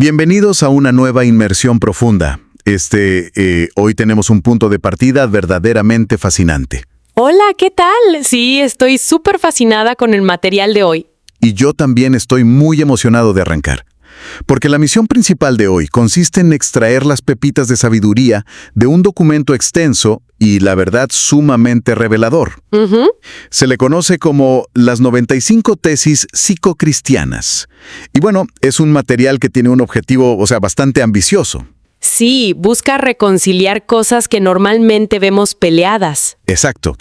Bienvenidos a una nueva inmersión profunda. Hoy tenemos un punto de partida verdaderamente fascinante. Hola, ¿qué tal? Sí, estoy súper fascinada con el material de hoy. Y yo también estoy muy emocionado de arrancar. Porque la misión principal de hoy consiste en extraer las pepitas de sabiduría de un documento extenso y, la verdad, sumamente revelador. Se le conoce como las 95 tesis psicocristianas. Y bueno, es un material que tiene un objetivo, bastante ambicioso. Sí, busca reconciliar cosas que normalmente vemos peleadas. Exacto.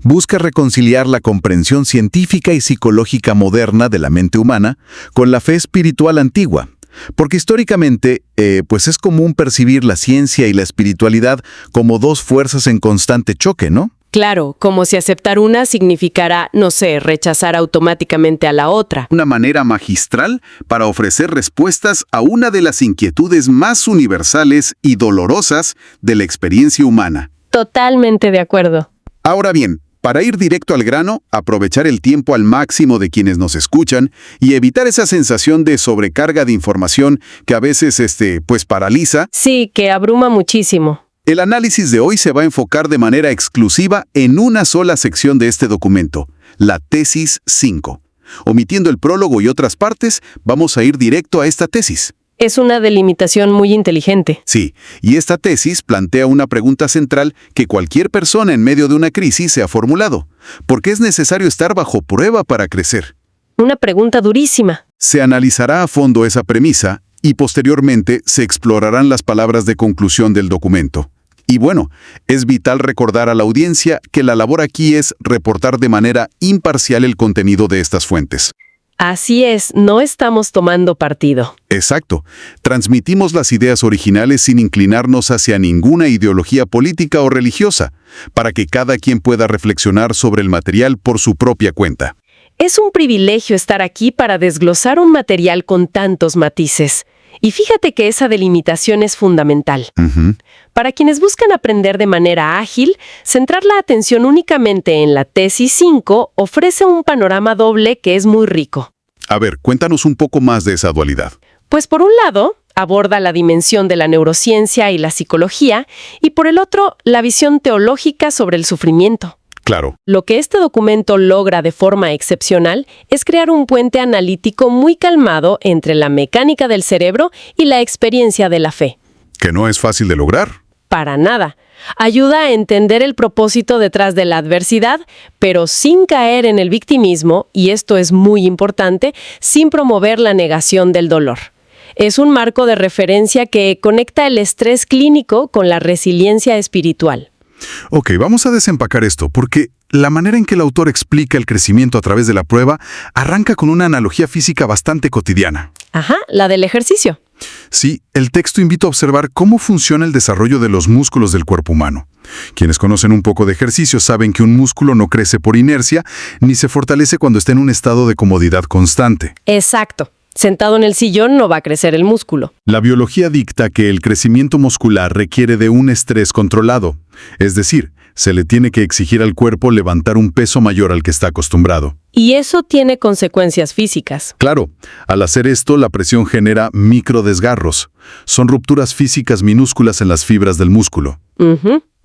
Busca reconciliar la comprensión científica y psicológica moderna de la mente humana con la fe espiritual antigua. Porque históricamente, es común percibir la ciencia y la espiritualidad como dos fuerzas en constante choque, ¿no? Claro, como si aceptar una significara, rechazar automáticamente a la otra. Una manera magistral para ofrecer respuestas a una de las inquietudes más universales y dolorosas de la experiencia humana. Totalmente de acuerdo. Ahora bien, para ir directo al grano, aprovechar el tiempo al máximo de quienes nos escuchan y evitar esa sensación de sobrecarga de información que a veces, paraliza. Sí, que abruma muchísimo. El análisis de hoy se va a enfocar de manera exclusiva en una sola sección de este documento, la tesis 5. Omitiendo el prólogo y otras partes, vamos a ir directo a esta tesis. Es una delimitación muy inteligente. Sí, y esta tesis plantea una pregunta central que cualquier persona en medio de una crisis se ha formulado. ¿Por qué es necesario estar bajo prueba para crecer? Una pregunta durísima. Se analizará a fondo esa premisa y posteriormente se explorarán las palabras de conclusión del documento. Y bueno, es vital recordar a la audiencia que la labor aquí es reportar de manera imparcial el contenido de estas fuentes. Así es, no estamos tomando partido. Exacto. Transmitimos las ideas originales sin inclinarnos hacia ninguna ideología política o religiosa, para que cada quien pueda reflexionar sobre el material por su propia cuenta. Es un privilegio estar aquí para desglosar un material con tantos matices. Y fíjate que esa delimitación es fundamental. Para quienes buscan aprender de manera ágil, centrar la atención únicamente en la tesis 5 ofrece un panorama doble que es muy rico. A ver, cuéntanos un poco más de esa dualidad. Pues por un lado, aborda la dimensión de la neurociencia y la psicología, y por el otro, la visión teológica sobre el sufrimiento. Claro. Lo que este documento logra de forma excepcional es crear un puente analítico muy calmado entre la mecánica del cerebro y la experiencia de la fe. Que no es fácil de lograr. Para nada. Ayuda a entender el propósito detrás de la adversidad, pero sin caer en el victimismo, y esto es muy importante, sin promover la negación del dolor. Es un marco de referencia que conecta el estrés clínico con la resiliencia espiritual. Ok, vamos a desempacar esto, porque la manera en que el autor explica el crecimiento a través de la prueba arranca con una analogía física bastante cotidiana. Ajá, la del ejercicio. Sí, el texto invita a observar cómo funciona el desarrollo de los músculos del cuerpo humano. Quienes conocen un poco de ejercicio saben que un músculo no crece por inercia, ni se fortalece cuando está en un estado de comodidad constante. Exacto. Sentado en el sillón no va a crecer el músculo. La biología dicta que el crecimiento muscular requiere de un estrés controlado. Es decir, se le tiene que exigir al cuerpo levantar un peso mayor al que está acostumbrado. Y eso tiene consecuencias físicas. Claro, al hacer esto, la presión genera microdesgarros. Son rupturas físicas minúsculas en las fibras del músculo.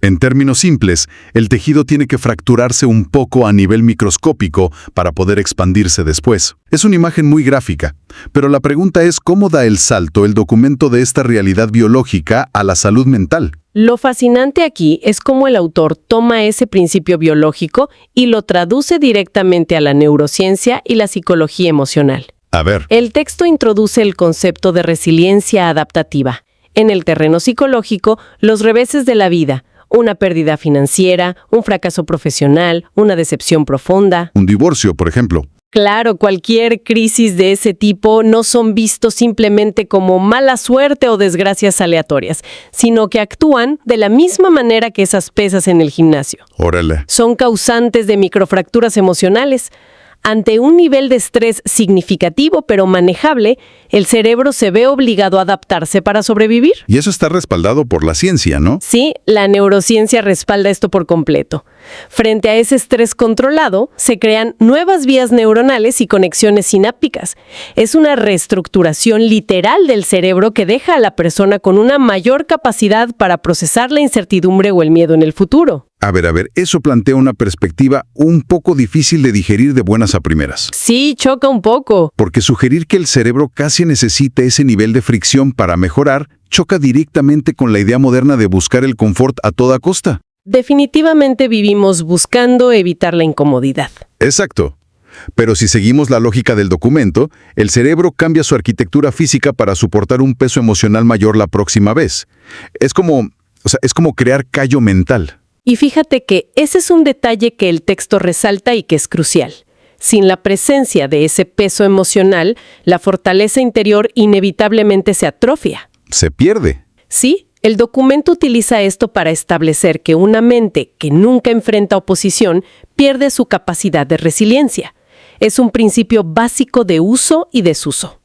En términos simples, el tejido tiene que fracturarse un poco a nivel microscópico para poder expandirse después. Es una imagen muy gráfica, pero la pregunta es cómo da el salto el documento de esta realidad biológica a la salud mental. Lo fascinante aquí es cómo el autor toma ese principio biológico y lo traduce directamente a la neurociencia y la psicología emocional. A ver. El texto introduce el concepto de resiliencia adaptativa. En el terreno psicológico, los reveses de la vida, una pérdida financiera, un fracaso profesional, una decepción profunda. Un divorcio, por ejemplo. Claro, cualquier crisis de ese tipo no son vistos simplemente como mala suerte o desgracias aleatorias, sino que actúan de la misma manera que esas pesas en el gimnasio. Órale. Son causantes de microfracturas emocionales. Ante un nivel de estrés significativo pero manejable, el cerebro se ve obligado a adaptarse para sobrevivir. Y eso está respaldado por la ciencia, ¿no? Sí, la neurociencia respalda esto por completo. Frente a ese estrés controlado, se crean nuevas vías neuronales y conexiones sinápticas. Es una reestructuración literal del cerebro que deja a la persona con una mayor capacidad para procesar la incertidumbre o el miedo en el futuro. A ver, eso plantea una perspectiva un poco difícil de digerir de buenas a primeras. Sí, choca un poco. Porque sugerir que el cerebro casi necesite ese nivel de fricción para mejorar choca directamente con la idea moderna de buscar el confort a toda costa. Definitivamente vivimos buscando evitar la incomodidad. Exacto. Pero si seguimos la lógica del documento, el cerebro cambia su arquitectura física para soportar un peso emocional mayor la próxima vez. Es como crear callo mental. Y fíjate que ese es un detalle que el texto resalta y que es crucial. Sin la presencia de ese peso emocional, la fortaleza interior inevitablemente se atrofia. Se pierde. Sí, el documento utiliza esto para establecer que una mente que nunca enfrenta oposición pierde su capacidad de resiliencia. Es un principio básico de uso y desuso.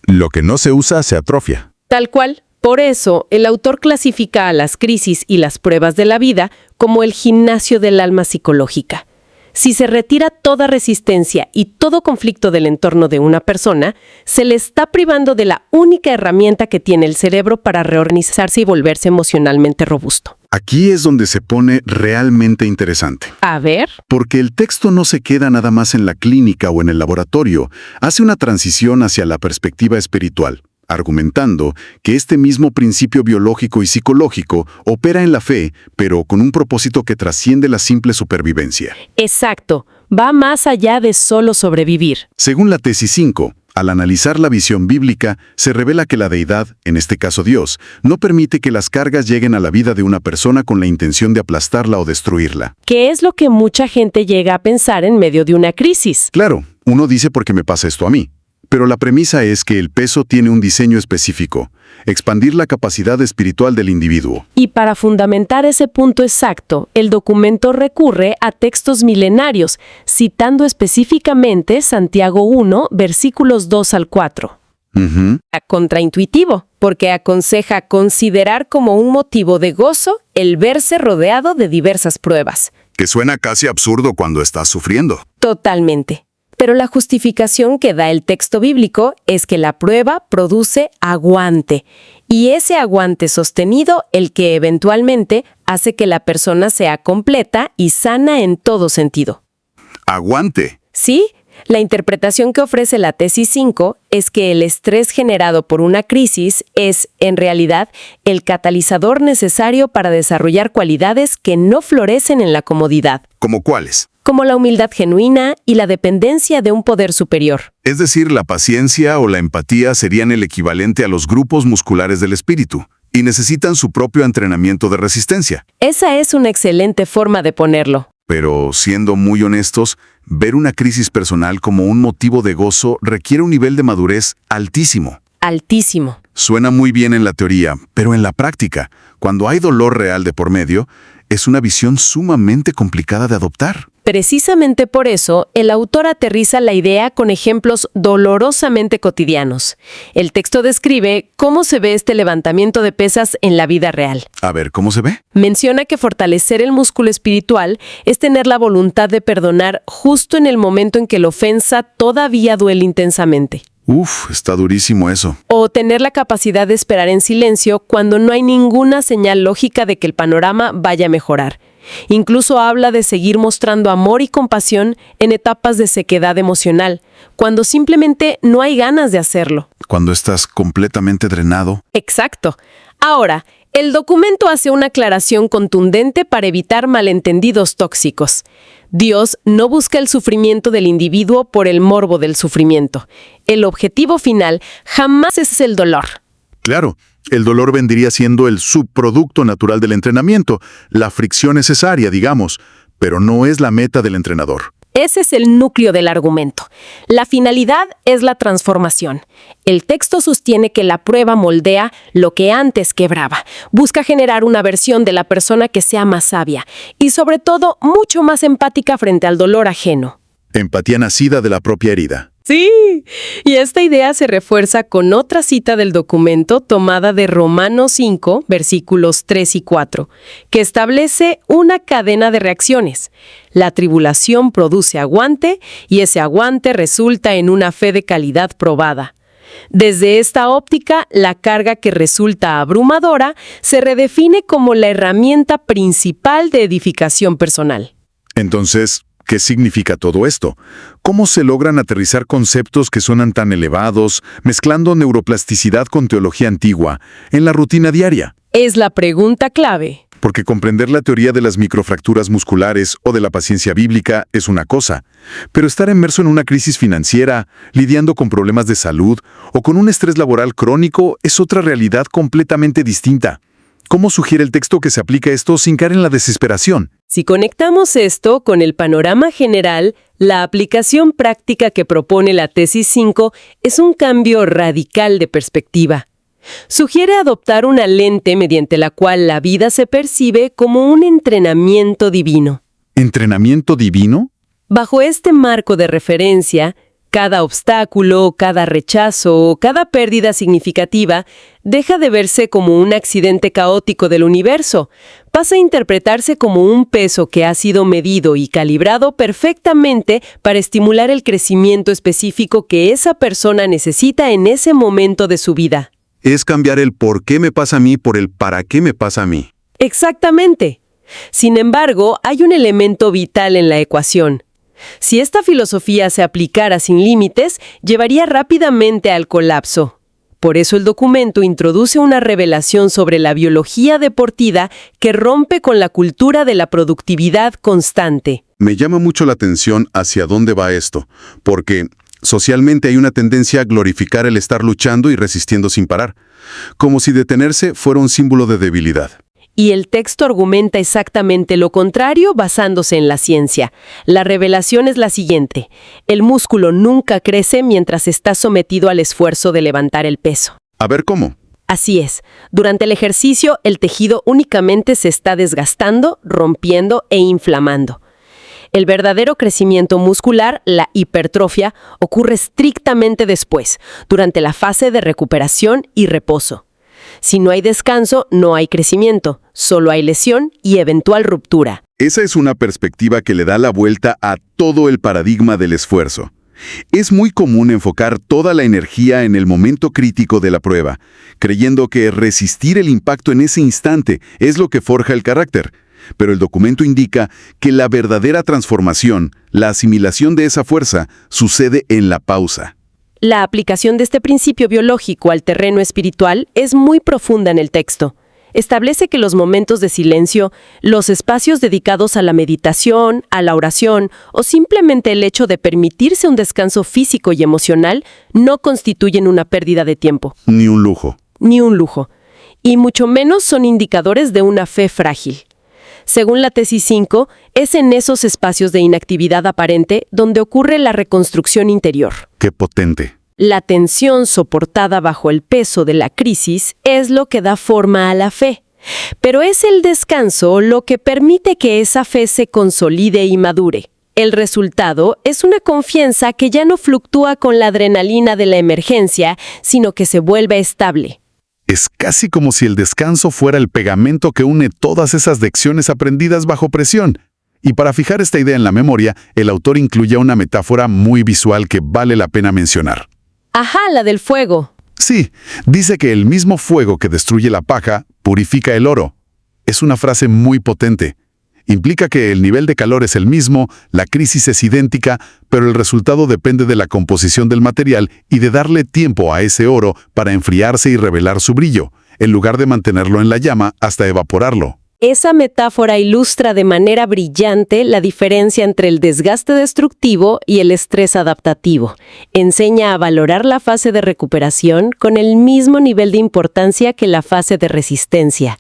Lo que no se usa se atrofia. Tal cual. Por eso, el autor clasifica a las crisis y las pruebas de la vida como el gimnasio del alma psicológica. Si se retira toda resistencia y todo conflicto del entorno de una persona, se le está privando de la única herramienta que tiene el cerebro para reorganizarse y volverse emocionalmente robusto. Aquí es donde se pone realmente interesante. A ver. Porque el texto no se queda nada más en la clínica o en el laboratorio, hace una transición hacia la perspectiva espiritual, argumentando que este mismo principio biológico y psicológico opera en la fe, pero con un propósito que trasciende la simple supervivencia. Exacto, va más allá de solo sobrevivir. Según la tesis 5, al analizar la visión bíblica, se revela que la deidad, en este caso Dios, no permite que las cargas lleguen a la vida de una persona con la intención de aplastarla o destruirla. ¿Qué es lo que mucha gente llega a pensar en medio de una crisis? Claro, uno dice ¿por qué me pasa esto a mí? Pero la premisa es que el peso tiene un diseño específico, expandir la capacidad espiritual del individuo. Y para fundamentar ese punto exacto, el documento recurre a textos milenarios, citando específicamente Santiago 1, versículos 2 al 4. Contraintuitivo, porque aconseja considerar como un motivo de gozo el verse rodeado de diversas pruebas. Que suena casi absurdo cuando estás sufriendo. Totalmente. Pero la justificación que da el texto bíblico es que la prueba produce aguante, y ese aguante sostenido el que eventualmente hace que la persona sea completa y sana en todo sentido. ¡Aguante! Sí, la interpretación que ofrece la tesis 5 es que el estrés generado por una crisis es, en realidad, el catalizador necesario para desarrollar cualidades que no florecen en la comodidad. ¿Cómo cuáles? Como la humildad genuina y la dependencia de un poder superior. Es decir, la paciencia o la empatía serían el equivalente a los grupos musculares del espíritu, y necesitan su propio entrenamiento de resistencia. Esa es una excelente forma de ponerlo. Pero, siendo muy honestos, ver una crisis personal como un motivo de gozo requiere un nivel de madurez altísimo. Altísimo. Suena muy bien en la teoría, pero en la práctica, cuando hay dolor real de por medio, es una visión sumamente complicada de adoptar. Precisamente por eso, el autor aterriza la idea con ejemplos dolorosamente cotidianos. El texto describe cómo se ve este levantamiento de pesas en la vida real. A ver, ¿cómo se ve? Menciona que fortalecer el músculo espiritual es tener la voluntad de perdonar justo en el momento en que la ofensa todavía duele intensamente. Uf, está durísimo eso. O tener la capacidad de esperar en silencio cuando no hay ninguna señal lógica de que el panorama vaya a mejorar. Incluso habla de seguir mostrando amor y compasión en etapas de sequedad emocional, cuando simplemente no hay ganas de hacerlo. Cuando estás completamente drenado. Exacto. Ahora, el documento hace una aclaración contundente para evitar malentendidos tóxicos. Dios no busca el sufrimiento del individuo por el morbo del sufrimiento. El objetivo final jamás es el dolor. Claro, el dolor vendría siendo el subproducto natural del entrenamiento, la fricción necesaria, digamos, pero no es la meta del entrenador. Ese es el núcleo del argumento. La finalidad es la transformación. El texto sostiene que la prueba moldea lo que antes quebraba. Busca generar una versión de la persona que sea más sabia y, sobre todo, mucho más empática frente al dolor ajeno. Empatía nacida de la propia herida. Sí, y esta idea se refuerza con otra cita del documento tomada de Romanos 5, versículos 3 y 4, que establece una cadena de reacciones. La tribulación produce aguante y ese aguante resulta en una fe de calidad probada. Desde esta óptica, la carga que resulta abrumadora se redefine como la herramienta principal de edificación personal. Entonces, ¿qué significa todo esto? ¿Cómo se logran aterrizar conceptos que suenan tan elevados, mezclando neuroplasticidad con teología antigua, en la rutina diaria? Es la pregunta clave. Porque comprender la teoría de las microfracturas musculares o de la paciencia bíblica es una cosa, pero estar inmerso en una crisis financiera, lidiando con problemas de salud o con un estrés laboral crónico es otra realidad completamente distinta. ¿Cómo sugiere el texto que se aplica esto sin caer en la desesperación? Si conectamos esto con el panorama general, la aplicación práctica que propone la tesis 5 es un cambio radical de perspectiva. Sugiere adoptar una lente mediante la cual la vida se percibe como un entrenamiento divino. ¿Entrenamiento divino? Bajo este marco de referencia, cada obstáculo, cada rechazo, cada pérdida significativa deja de verse como un accidente caótico del universo. Pasa a interpretarse como un peso que ha sido medido y calibrado perfectamente para estimular el crecimiento específico que esa persona necesita en ese momento de su vida. Es cambiar el por qué me pasa a mí por el para qué me pasa a mí. Exactamente. Sin embargo, hay un elemento vital en la ecuación. Si esta filosofía se aplicara sin límites, llevaría rápidamente al colapso. Por eso el documento introduce una revelación sobre la biología deportiva que rompe con la cultura de la productividad constante. Me llama mucho la atención hacia dónde va esto, porque socialmente hay una tendencia a glorificar el estar luchando y resistiendo sin parar, como si detenerse fuera un símbolo de debilidad. Y el texto argumenta exactamente lo contrario basándose en la ciencia. La revelación es la siguiente: el músculo nunca crece mientras está sometido al esfuerzo de levantar el peso. A ver, ¿cómo? Así es. Durante el ejercicio, el tejido únicamente se está desgastando, rompiendo e inflamando. El verdadero crecimiento muscular, la hipertrofia, ocurre estrictamente después, durante la fase de recuperación y reposo. Si no hay descanso, no hay crecimiento, solo hay lesión y eventual ruptura. Esa es una perspectiva que le da la vuelta a todo el paradigma del esfuerzo. Es muy común enfocar toda la energía en el momento crítico de la prueba, creyendo que resistir el impacto en ese instante es lo que forja el carácter. Pero el documento indica que la verdadera transformación, la asimilación de esa fuerza, sucede en la pausa. La aplicación de este principio biológico al terreno espiritual es muy profunda en el texto. Establece que los momentos de silencio, los espacios dedicados a la meditación, a la oración o simplemente el hecho de permitirse un descanso físico y emocional no constituyen una pérdida de tiempo. Ni un lujo. Ni un lujo. Y mucho menos son indicadores de una fe frágil. Según la tesis 5, es en esos espacios de inactividad aparente donde ocurre la reconstrucción interior. ¡Qué potente! La tensión soportada bajo el peso de la crisis es lo que da forma a la fe. Pero es el descanso lo que permite que esa fe se consolide y madure. El resultado es una confianza que ya no fluctúa con la adrenalina de la emergencia, sino que se vuelve estable. Es casi como si el descanso fuera el pegamento que une todas esas lecciones aprendidas bajo presión. Y para fijar esta idea en la memoria, el autor incluye una metáfora muy visual que vale la pena mencionar. Ajá, la del fuego. Sí, dice que el mismo fuego que destruye la paja purifica el oro. Es una frase muy potente. Implica que el nivel de calor es el mismo, la crisis es idéntica, pero el resultado depende de la composición del material y de darle tiempo a ese oro para enfriarse y revelar su brillo, en lugar de mantenerlo en la llama hasta evaporarlo. Esa metáfora ilustra de manera brillante la diferencia entre el desgaste destructivo y el estrés adaptativo. Enseña a valorar la fase de recuperación con el mismo nivel de importancia que la fase de resistencia.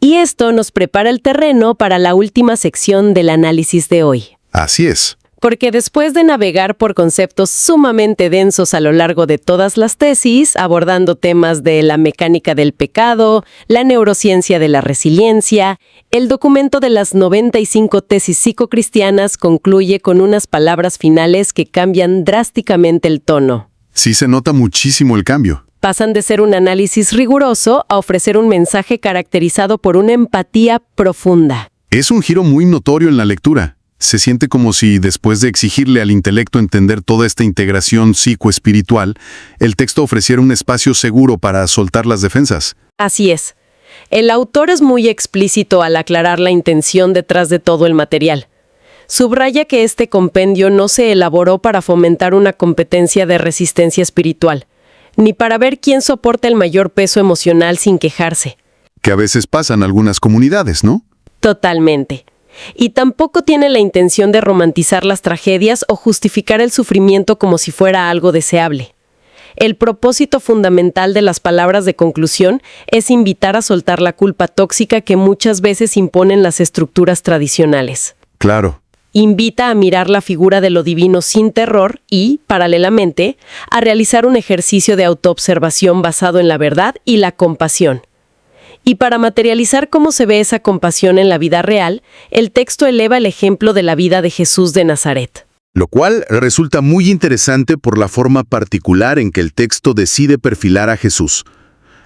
Y esto nos prepara el terreno para la última sección del análisis de hoy. Así es. Porque después de navegar por conceptos sumamente densos a lo largo de todas las tesis, abordando temas de la mecánica del pecado, la neurociencia de la resiliencia, el documento de las 95 tesis psicocristianas concluye con unas palabras finales que cambian drásticamente el tono. Sí se nota muchísimo el cambio. Pasan de ser un análisis riguroso a ofrecer un mensaje caracterizado por una empatía profunda. Es un giro muy notorio en la lectura. Se siente como si, después de exigirle al intelecto entender toda esta integración psicoespiritual, el texto ofreciera un espacio seguro para soltar las defensas. Así es. El autor es muy explícito al aclarar la intención detrás de todo el material. Subraya que este compendio no se elaboró para fomentar una competencia de resistencia espiritual, ni para ver quién soporta el mayor peso emocional sin quejarse. Que a veces pasa en algunas comunidades, ¿no? Totalmente. Y tampoco tiene la intención de romantizar las tragedias o justificar el sufrimiento como si fuera algo deseable. El propósito fundamental de las palabras de conclusión es invitar a soltar la culpa tóxica que muchas veces imponen las estructuras tradicionales. Claro. Invita a mirar la figura de lo divino sin terror y, paralelamente, a realizar un ejercicio de autoobservación basado en la verdad y la compasión. Y para materializar cómo se ve esa compasión en la vida real, el texto eleva el ejemplo de la vida de Jesús de Nazaret. Lo cual resulta muy interesante por la forma particular en que el texto decide perfilar a Jesús.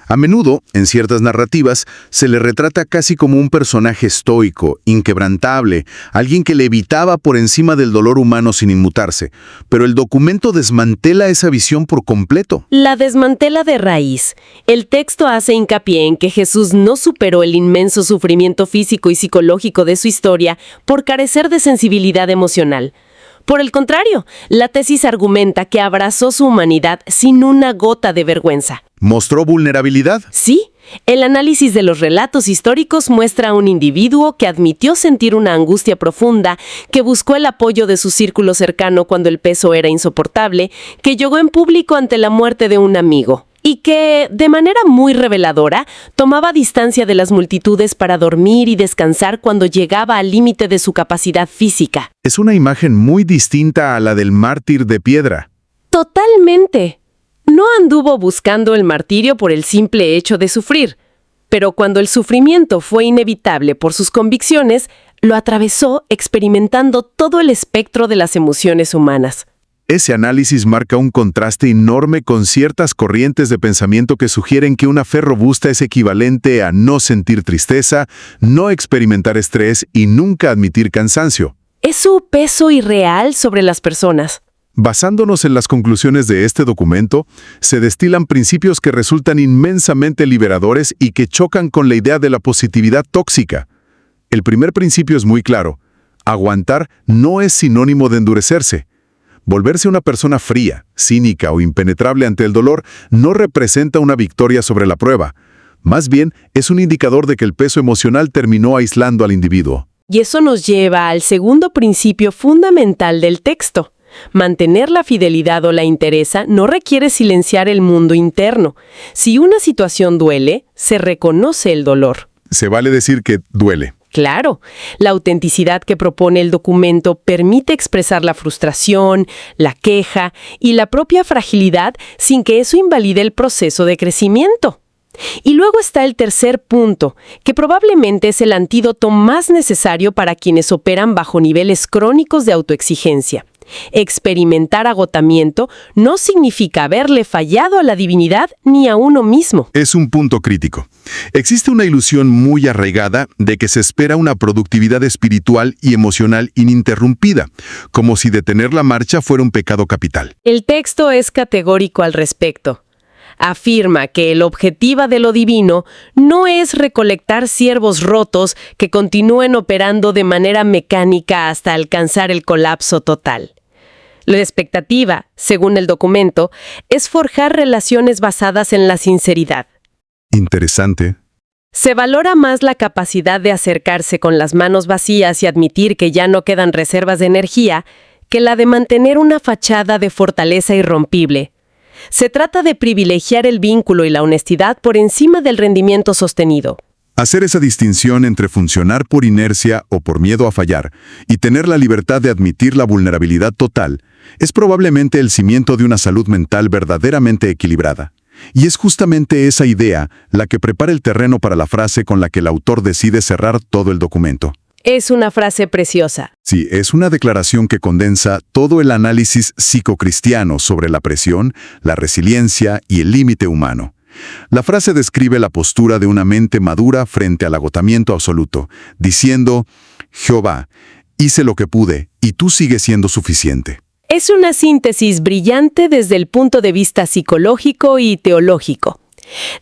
A menudo, en ciertas narrativas, se le retrata casi como un personaje estoico, inquebrantable, alguien que levitaba por encima del dolor humano sin inmutarse. Pero el documento desmantela esa visión por completo. La desmantela de raíz. El texto hace hincapié en que Jesús no superó el inmenso sufrimiento físico y psicológico de su historia por carecer de sensibilidad emocional. Por el contrario, la tesis argumenta que abrazó su humanidad sin una gota de vergüenza. ¿Mostró vulnerabilidad? Sí, el análisis de los relatos históricos muestra a un individuo que admitió sentir una angustia profunda, que buscó el apoyo de su círculo cercano cuando el peso era insoportable, que lloró en público ante la muerte de un amigo. Y que, de manera muy reveladora, tomaba distancia de las multitudes para dormir y descansar cuando llegaba al límite de su capacidad física. Es una imagen muy distinta a la del mártir de piedra. Totalmente. No anduvo buscando el martirio por el simple hecho de sufrir, pero cuando el sufrimiento fue inevitable por sus convicciones, lo atravesó experimentando todo el espectro de las emociones humanas. Ese análisis marca un contraste enorme con ciertas corrientes de pensamiento que sugieren que una fe robusta es equivalente a no sentir tristeza, no experimentar estrés y nunca admitir cansancio. Es su peso irreal sobre las personas. Basándonos en las conclusiones de este documento, se destilan principios que resultan inmensamente liberadores y que chocan con la idea de la positividad tóxica. El primer principio es muy claro. Aguantar no es sinónimo de endurecerse. Volverse una persona fría, cínica o impenetrable ante el dolor no representa una victoria sobre la prueba. Más bien, es un indicador de que el peso emocional terminó aislando al individuo. Y eso nos lleva al segundo principio fundamental del texto. Mantener la fidelidad o la entereza no requiere silenciar el mundo interno. Si una situación duele, se reconoce el dolor. Se vale decir que duele. Claro, la autenticidad que propone el documento permite expresar la frustración, la queja y la propia fragilidad sin que eso invalide el proceso de crecimiento. Y luego está el tercer punto, que probablemente es el antídoto más necesario para quienes operan bajo niveles crónicos de autoexigencia. Experimentar agotamiento no significa haberle fallado a la divinidad ni a uno mismo. Es un punto crítico. Existe una ilusión muy arraigada de que se espera una productividad espiritual y emocional ininterrumpida, como si detener la marcha fuera un pecado capital. El texto es categórico al respecto. Afirma que el objetivo de lo divino no es recolectar ciervos rotos que continúen operando de manera mecánica hasta alcanzar el colapso total. La expectativa, según el documento, es forjar relaciones basadas en la sinceridad. Interesante. Se valora más la capacidad de acercarse con las manos vacías y admitir que ya no quedan reservas de energía que la de mantener una fachada de fortaleza irrompible. Se trata de privilegiar el vínculo y la honestidad por encima del rendimiento sostenido. Hacer esa distinción entre funcionar por inercia o por miedo a fallar y tener la libertad de admitir la vulnerabilidad total es probablemente el cimiento de una salud mental verdaderamente equilibrada. Y es justamente esa idea la que prepara el terreno para la frase con la que el autor decide cerrar todo el documento. Es una frase preciosa. Sí, es una declaración que condensa todo el análisis psicocristiano sobre la presión, la resiliencia y el límite humano. La frase describe la postura de una mente madura frente al agotamiento absoluto, diciendo: Jehová, hice lo que pude, y tú sigues siendo suficiente. Es una síntesis brillante desde el punto de vista psicológico y teológico.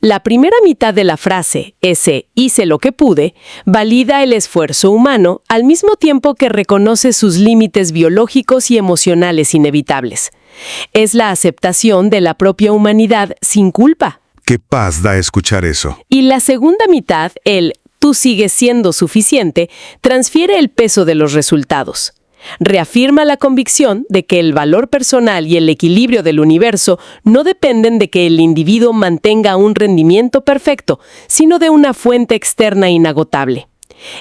La primera mitad de la frase, ese hice lo que pude, valida el esfuerzo humano al mismo tiempo que reconoce sus límites biológicos y emocionales inevitables. Es la aceptación de la propia humanidad sin culpa. ¡Qué paz da escuchar eso! Y la segunda mitad, el tú sigues siendo suficiente, transfiere el peso de los resultados. Reafirma la convicción de que el valor personal y el equilibrio del universo no dependen de que el individuo mantenga un rendimiento perfecto, sino de una fuente externa inagotable.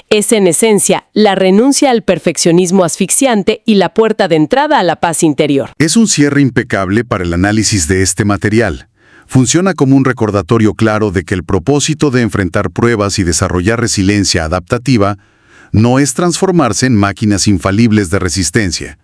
Es en esencia la renuncia al perfeccionismo asfixiante y la puerta de entrada a la paz interior. Es un cierre impecable para el análisis de este material. Funciona como un recordatorio claro de que el propósito de enfrentar pruebas y desarrollar resiliencia adaptativa no es transformarse en máquinas infalibles de resistencia.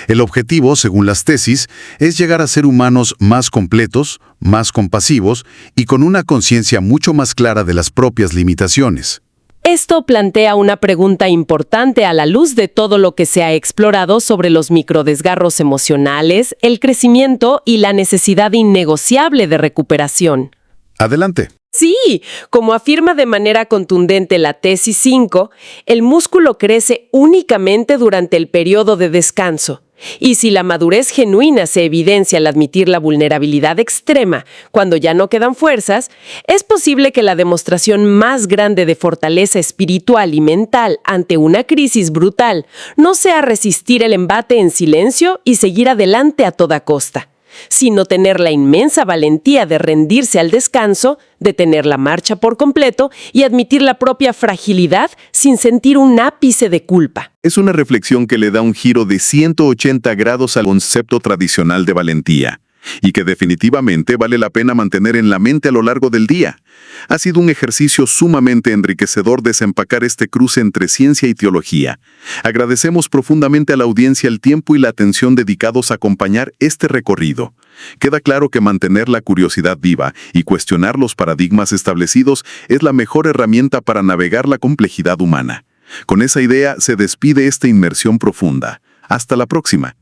El objetivo, según las tesis, es llegar a ser humanos más completos, más compasivos y con una conciencia mucho más clara de las propias limitaciones. Esto plantea una pregunta importante a la luz de todo lo que se ha explorado sobre los microdesgarros emocionales, el crecimiento y la necesidad innegociable de recuperación. Adelante. Sí, como afirma de manera contundente la tesis 5, el músculo crece únicamente durante el periodo de descanso. Y si la madurez genuina se evidencia al admitir la vulnerabilidad extrema, cuando ya no quedan fuerzas, es posible que la demostración más grande de fortaleza espiritual y mental ante una crisis brutal no sea resistir el embate en silencio y seguir adelante a toda costa, sino tener la inmensa valentía de rendirse al descanso, detener la marcha por completo y admitir la propia fragilidad sin sentir un ápice de culpa. Es una reflexión que le da un giro de 180 grados al concepto tradicional de valentía, y que definitivamente vale la pena mantener en la mente a lo largo del día. Ha sido un ejercicio sumamente enriquecedor desempacar este cruce entre ciencia y teología. Agradecemos profundamente a la audiencia el tiempo y la atención dedicados a acompañar este recorrido. Queda claro que mantener la curiosidad viva y cuestionar los paradigmas establecidos es la mejor herramienta para navegar la complejidad humana. Con esa idea se despide esta inmersión profunda. Hasta la próxima.